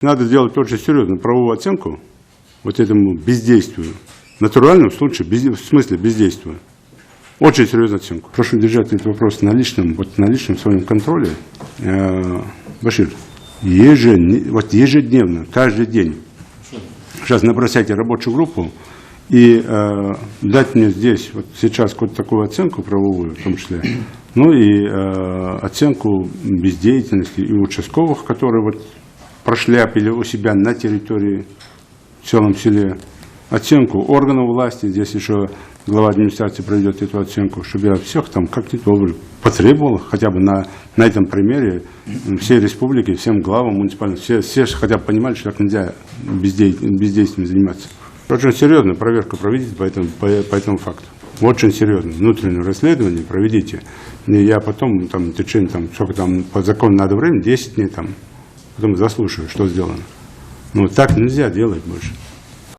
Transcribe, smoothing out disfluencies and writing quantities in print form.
Надо сделать очень серьезную правовую оценку вот этому бездействию. В натуральном случае, в смысле бездействия. Очень серьезную оценку. Прошу держать этот вопрос на личном своем контроле. Башир, ежедневно, каждый день, сейчас набросайте рабочую группу и дать мне здесь, вот сейчас какую-то такую оценку правовую, в том числе, ну и оценку бездеятельности и участковых, которые вот прошляпили у себя на территории, в целом селе, оценку органов власти, здесь еще глава администрации проведет эту оценку, чтобы я всех там как-то потребовал, хотя бы на этом примере всей республики, всем главам муниципальным, все хотя бы понимали, что так нельзя бездействием заниматься. Очень серьезную проверку проведите по этому факту. Очень серьезно. Внутреннее расследование проведите. И я потом, в течение, сколько там по закону надо времени, 10 дней, потом заслушаю, что сделано. Но так нельзя делать больше.